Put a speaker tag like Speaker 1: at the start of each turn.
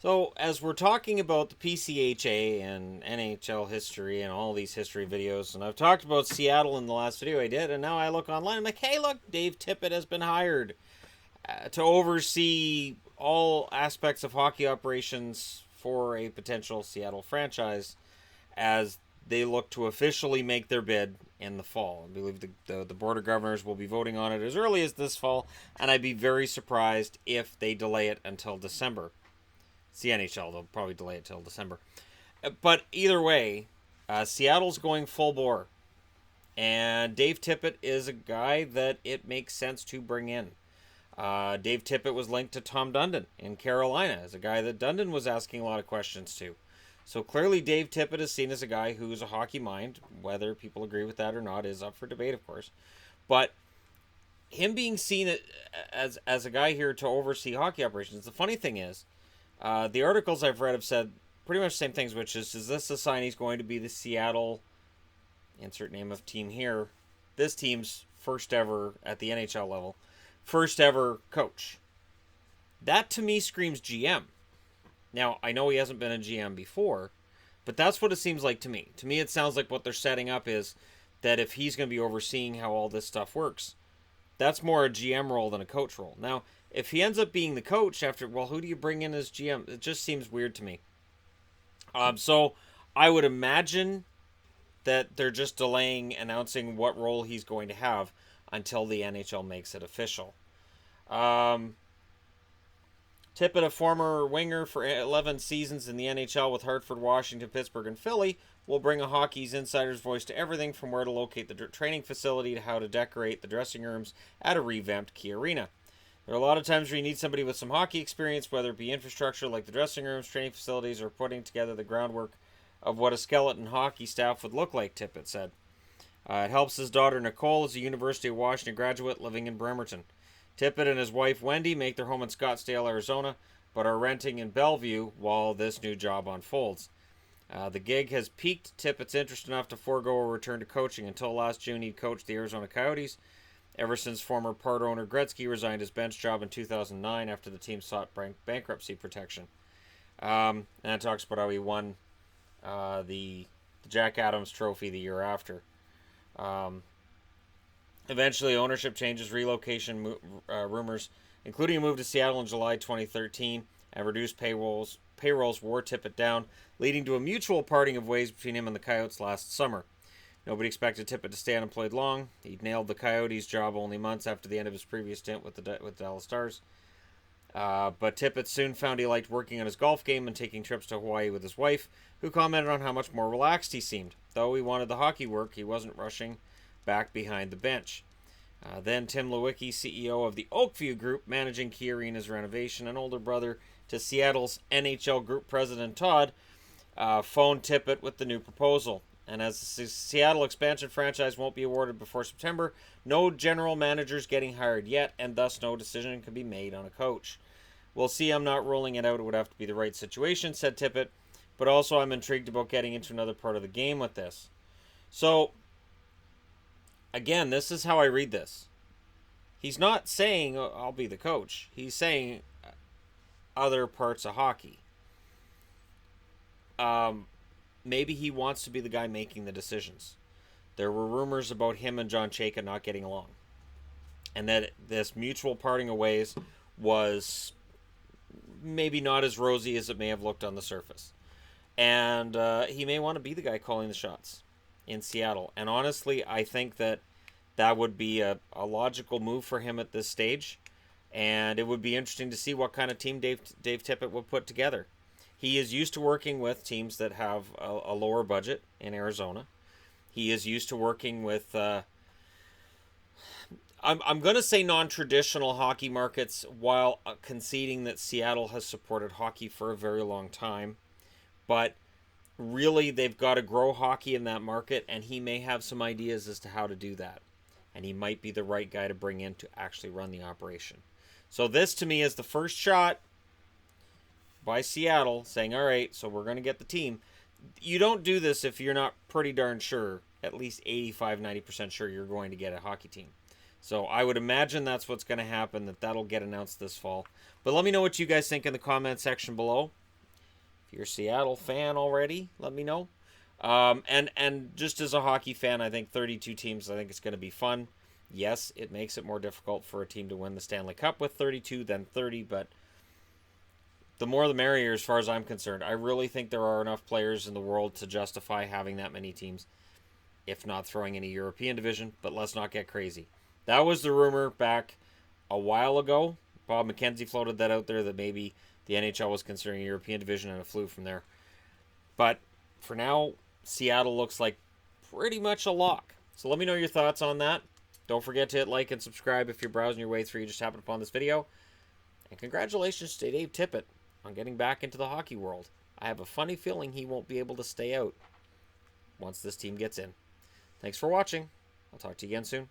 Speaker 1: So, as we're talking about the PCHA and NHL history and all these history videos, and I've talked about Seattle in the last video I did, and now I look online, I'm like, hey, look, Dave Tippett has been hired to oversee all aspects of hockey operations for a potential Seattle franchise as they look to officially make their bid in the fall. I believe the Board of Governors will be voting on it as early as this fall, and I'd be very surprised if they delay it until December. It's the NHL, they'll probably delay it till December. But either way, Seattle's going full bore. And Dave Tippett is a guy that it makes sense to bring in. Dave Tippett was linked to Tom Dundon in Carolina as a guy that Dundon was asking a lot of questions to. So clearly Dave Tippett is seen as a guy who's a hockey mind. Whether people agree with that or not is up for debate, of course. But him being seen as a guy here to oversee hockey operations, the funny thing is, the articles I've read have said pretty much the same things, which is this a sign he's going to be the Seattle, insert name of team here, this team's first ever, at the NHL level, first ever coach? That to me screams GM. Now, I know he hasn't been a GM before, but that's what it seems like to me. To me, it sounds like what they're setting up is that if he's going to be overseeing how all this stuff works, that's more a GM role than a coach role. Now, if he ends up being the coach after, well, who do you bring in as GM? It just seems weird to me. So I would imagine that they're just delaying announcing what role he's going to have until the NHL makes it official. Tippett, a former winger for 11 seasons in the NHL with Hartford, Washington, Pittsburgh, and Philly, will bring a hockey's insider's voice to everything from where to locate the training facility to how to decorate the dressing rooms at a revamped Key Arena. There are a lot of times where you need somebody with some hockey experience, whether it be infrastructure like the dressing rooms, training facilities, or putting together the groundwork of what a skeleton hockey staff would look like, Tippett said. It helps his daughter Nicole is a University of Washington graduate living in Bremerton. Tippett and his wife Wendy make their home in Scottsdale, Arizona, but are renting in Bellevue while this new job unfolds. The gig has piqued Tippett's interest enough to forego a return to coaching. Until last June, he'd coached the Arizona Coyotes, ever since former part owner Gretzky resigned his bench job in 2009 after the team sought bankruptcy protection. And it talks about how he won the Jack Adams Trophy the year after. Eventually, ownership changes, relocation rumors, including a move to Seattle in July 2013, and reduced payrolls wore Tippett down, leading to a mutual parting of ways between him and the Coyotes last summer. Nobody expected Tippett to stay unemployed long. He'd nailed the Coyotes' job only months after the end of his previous stint with the Dallas Stars. But Tippett soon found he liked working on his golf game and taking trips to Hawaii with his wife, who commented on how much more relaxed he seemed. Though he wanted the hockey work, he wasn't rushing back behind the bench. Then Tim Lewicki, CEO of the Oakview Group, managing Key Arena's renovation, and older brother to Seattle's NHL Group President Todd, phoned Tippett with the new proposal. And as the Seattle expansion franchise won't be awarded before September, no general managers getting hired yet, and thus no decision can be made on a coach. We'll see, I'm not ruling it out. It would have to be the right situation, said Tippett, but also I'm intrigued about getting into another part of the game with this. So, again, this is how I read this. He's not saying, I'll be the coach. He's saying other parts of hockey. Maybe he wants to be the guy making the decisions. There were rumors about him and John Chayka not getting along, and that this mutual parting of ways was maybe not as rosy as it may have looked on the surface. And he may want to be the guy calling the shots in Seattle. And honestly, I think that would be a logical move for him at this stage. And it would be interesting to see what kind of team Dave Tippett will put together. He is used to working with teams that have a lower budget in Arizona. He is used to working with, I'm going to say non-traditional hockey markets, while conceding that Seattle has supported hockey for a very long time. But really, they've got to grow hockey in that market, and he may have some ideas as to how to do that. And he might be the right guy to bring in to actually run the operation. So this, to me, is the first shot by Seattle saying, all right, so we're going to get the team. You don't do this if you're not pretty darn sure, at least 85-90% sure you're going to get a hockey team. So I would imagine that's what's going to happen, that'll get announced this fall. But let me know what you guys think in the comment section below. If you're a Seattle fan already, let me know. And just as a hockey fan, I think 32 teams, I think it's going to be fun. Yes, it makes it more difficult for a team to win the Stanley Cup with 32 than 30, but the more the merrier as far as I'm concerned. I really think there are enough players in the world to justify having that many teams, if not throwing in a European division, but let's not get crazy. That was the rumor back a while ago. Bob McKenzie floated that out there that maybe the NHL was considering a European division, and it flew from there. But for now, Seattle looks like pretty much a lock. So let me know your thoughts on that. Don't forget to hit like and subscribe if you're browsing your way through. You just happened upon this video. And congratulations to Dave Tippett on getting back into the hockey world. I have a funny feeling he won't be able to stay out once this team gets in. Thanks for watching. I'll talk to you again soon.